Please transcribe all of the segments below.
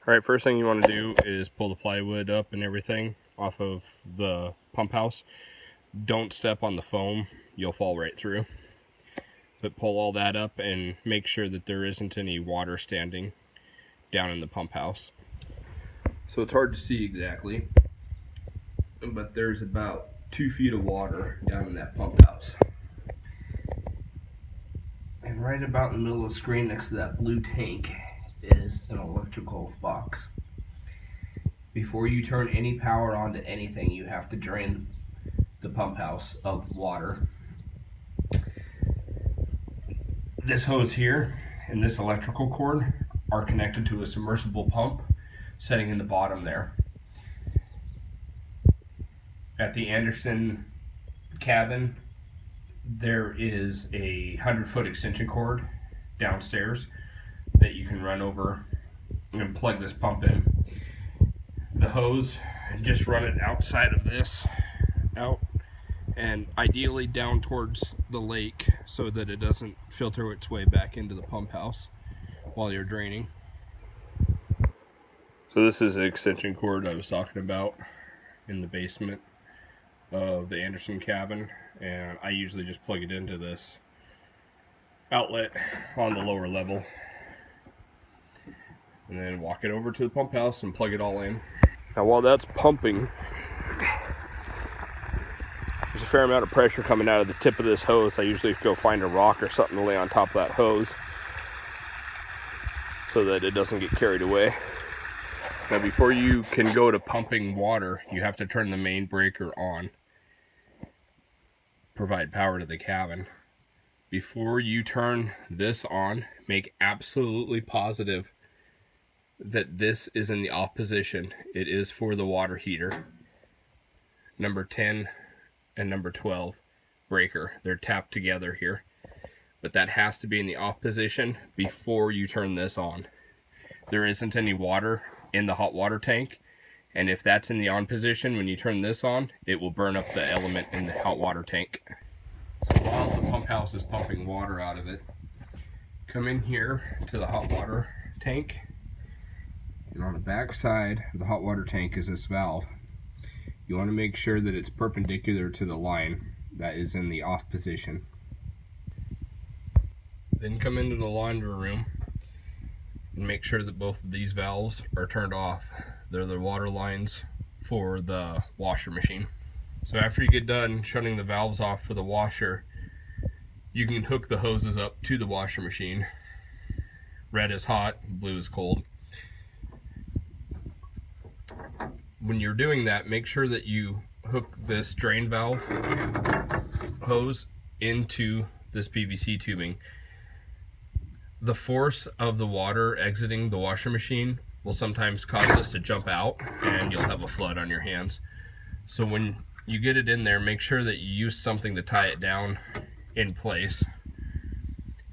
Alright, first thing you want to do is pull the plywood up and everything off of the pump house. Don't step on the foam, you'll fall right through. But pull all that up and make sure that there isn't any water standing down in the pump house. So it's hard to see exactly, but there's about 2 feet of water down in that pump house. And right about in the middle of the screen next to that blue tank is an electrical box. Before you turn any power on to anything, you have to drain the pump house of water. This hose here and this electrical cord are connected to a submersible pump setting in the bottom there. At the Larson Cabin, there is a 100-foot extension cord downstairs that you can run over and plug this pump in. The hose, just run it outside of this, out, and ideally down towards the lake so that it doesn't filter its way back into the pump house while you're draining. So this is the extension cord I was talking about in the basement of the Larson Cabin, and I usually just plug it into this outlet on the lower level and then walk it over to the pump house and plug it all in. Now while that's pumping, there's a fair amount of pressure coming out of the tip of this hose. I usually go find a rock or something to lay on top of that hose so that it doesn't get carried away. Now before you can go to pumping water, you have to turn the main breaker on, provide power to the cabin. Before you turn this on, make absolutely positive that this is in the off position. It is for the water heater, number 10 and number 12 breaker. They're tapped together here, but that has to be in the off position before you turn this on. There isn't any water in the hot water tank, and if that's in the on position when you turn this on, it will burn up the element in the hot water tank. So while the pump house is pumping water out of it, come in here to the hot water tank, and on the back side of the hot water tank is this valve. You want to make sure that it's perpendicular to the line that is in the off position. Then come into the laundry room and make sure that both of these valves are turned off. They're the water lines for the washer machine. So after you get done shutting the valves off for the washer, you can hook the hoses up to the washer machine. Red is hot, blue is cold. When you're doing that, make sure that you hook this drain valve hose into this PVC tubing. The force of the water exiting the washer machine will sometimes cause this to jump out and you'll have a flood on your hands. So when you get it in there, make sure that you use something to tie it down in place.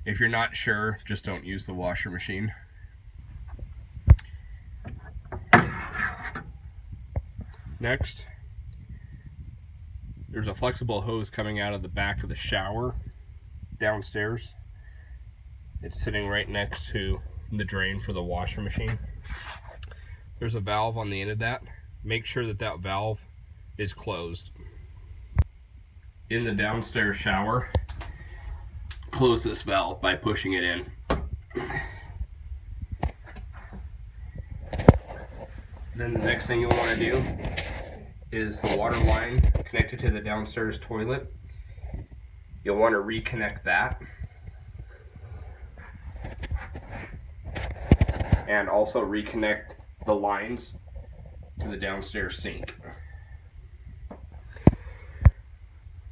If you're not sure, just don't use the washer machine. Next, there's a flexible hose coming out of the back of the shower downstairs. It's sitting right next to the drain for the washer machine. There's a valve on the end of that. Make sure that that valve is closed. In the downstairs shower, close this valve by pushing it in. Then the next thing you'll want to do is the water line connected to the downstairs toilet. You'll want to reconnect that. And also reconnect the lines to the downstairs sink.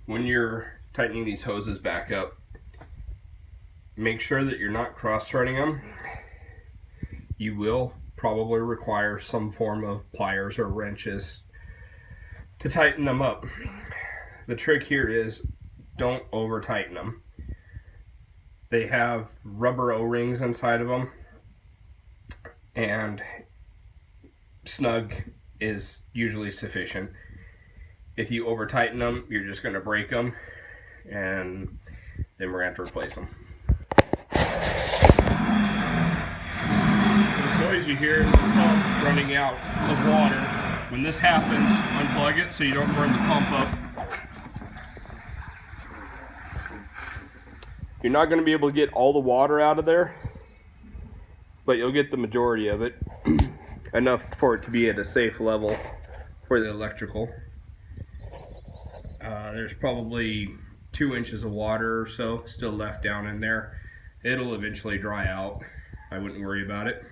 When you're tightening these hoses back up, make sure that you're not cross-threading them. You will probably require some form of pliers or wrenches to tighten them up. The trick here is don't over tighten them. They have rubber O-rings inside of them, and snug is usually sufficient. If you over tighten them, you're just going to break them, and then we're going to have to replace them. This noise as you hear the pump running out of water, when this happens, unplug it so you don't burn the pump up. You're not going to be able to get all the water out of there, but you'll get the majority of it, enough for it to be at a safe level for the electrical. There's probably 2 inches of water or so still left down in there. It'll eventually dry out. I wouldn't worry about it.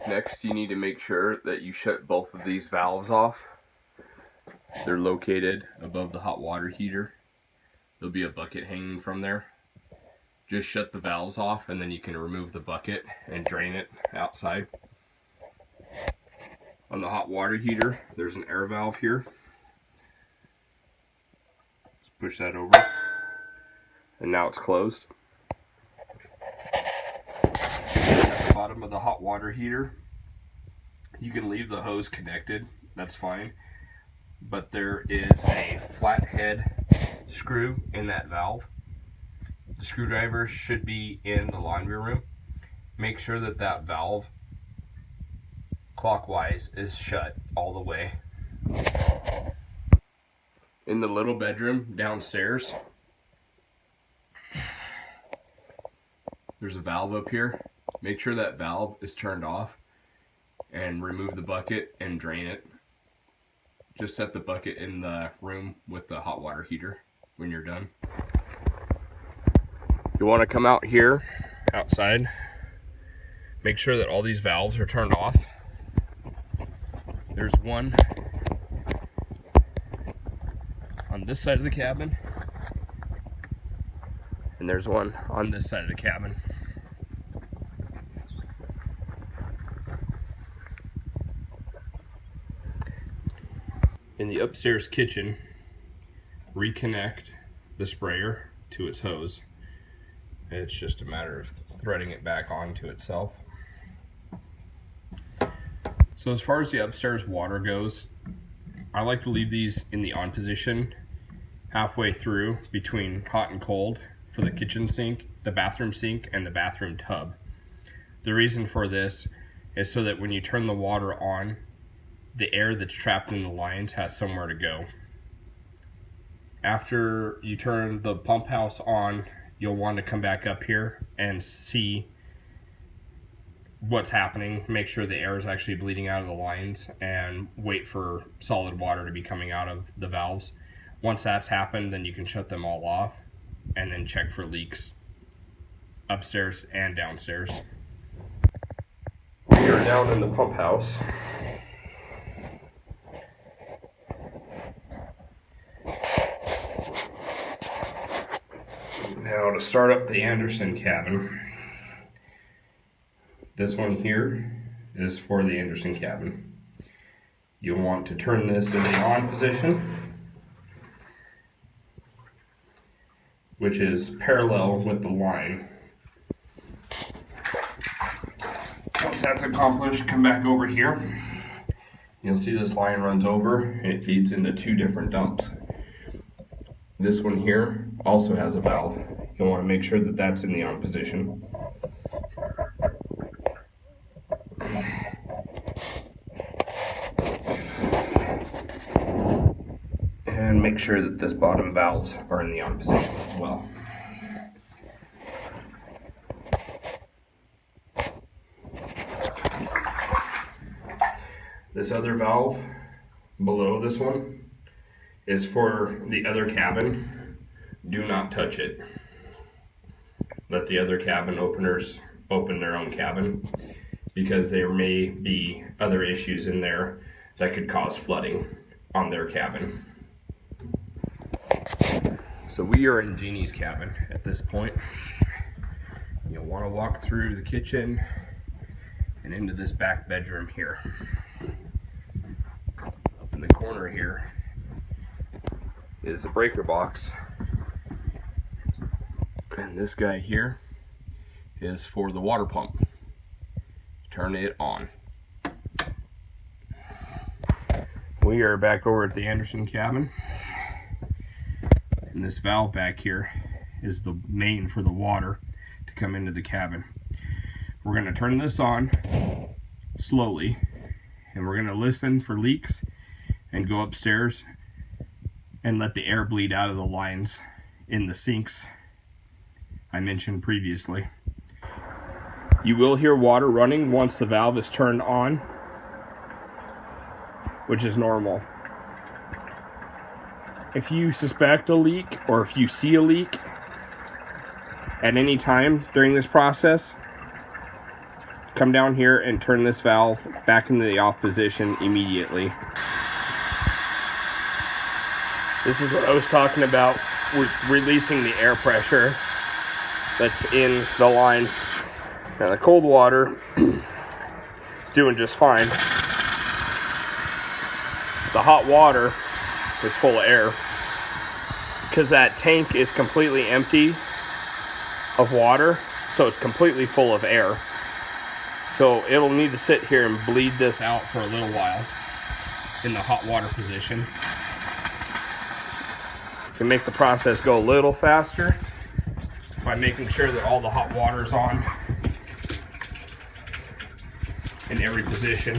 Next, you need to make sure that you shut both of these valves off. They're located above the hot water heater. There'll be a bucket hanging from there. Just shut the valves off and then you can remove the bucket and drain it outside. On the hot water heater, there's an air valve here. Just push that over. And now it's closed. At the bottom of the hot water heater, you can leave the hose connected, that's fine. But there is a flathead screw in that valve. The screwdriver should be in the laundry room. Make sure that that valve clockwise is shut all the way. In the little bedroom downstairs, there's a valve up here. Make sure that valve is turned off and remove the bucket and drain it. Just set the bucket in the room with the hot water heater when you're done. You want to come out here, outside, make sure that all these valves are turned off. There's one on this side of the cabin, and there's one on this side of the cabin. In the upstairs kitchen, reconnect the sprayer to its hose. It's just a matter of threading it back onto itself. So as far as the upstairs water goes, I like to leave these in the on position halfway through between hot and cold for the kitchen sink, the bathroom sink, and the bathroom tub. The reason for this is so that when you turn the water on, the air that's trapped in the lines has somewhere to go. After you turn the pump house on, you'll want to come back up here and see what's happening. Make sure the air is actually bleeding out of the lines and wait for solid water to be coming out of the valves. Once that's happened, then you can shut them all off and then check for leaks upstairs and downstairs. We are down in the pump house. Now to start up the Anderson cabin, this one here is for the Anderson cabin. You'll want to turn this in the on position, which is parallel with the line. Once that's accomplished, come back over here. You'll see this line runs over and it feeds into 2 different dumps. This one here also has a valve. You'll want to make sure that that's in the on position. And make sure that this bottom valves are in the on positions as well. This other valve below this one is for the other cabin. Do not touch it. Let the other cabin openers open their own cabin, because there may be other issues in there that could cause flooding on their cabin. So we are in Jeannie's cabin at this point. You'll want to walk through the kitchen and into this back bedroom here. Up in the corner here is a breaker box. And this guy here is for the water pump. Turn it on. We are back over at the Anderson cabin. And this valve back here is the main for the water to come into the cabin. We're going to turn this on slowly, and we're going to listen for leaks and go upstairs and let the air bleed out of the lines in the sinks I mentioned previously. You will hear water running once the valve is turned on, which is normal. If you suspect a leak or if you see a leak at any time during this process, come down here and turn this valve back into the off position immediately. This is what I was talking about with releasing the air pressure that's in the line. Now the cold water is doing just fine. The hot water is full of air because that tank is completely empty of water, so it's completely full of air. So it'll need to sit here and bleed this out for a little while in the hot water position. You can make the process go a little faster by making sure that all the hot water is on in every position.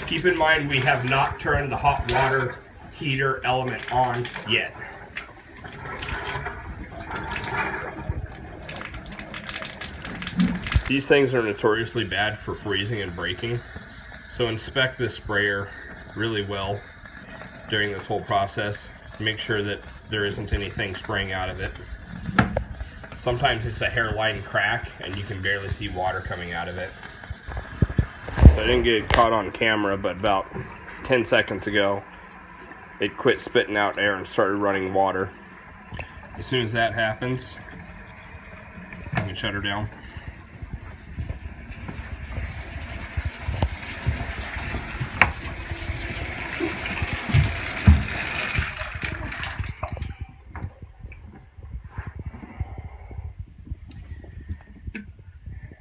Keep in mind we have not turned the hot water heater element on yet. These things are notoriously bad for freezing and breaking, so inspect this sprayer really well during this whole process. Make sure that there isn't anything spraying out of it. Sometimes it's a hairline crack and you can barely see water coming out of it. So I didn't get it caught on camera, but about 10 seconds ago it quit spitting out air and started running water. As soon as that happens, I can shut her down.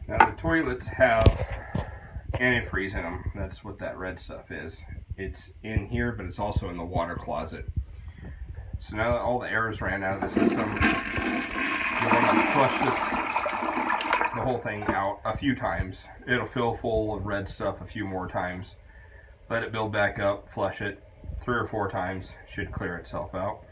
Now the toilets have antifreeze in them. That's what that red stuff is. It's in here, but it's also in the water closet. So now that all the air is ran out of the system, we're going to flush the whole thing out a few times. It'll fill full of red stuff a few more times. Let it build back up, flush it 3 or 4 times, should clear itself out.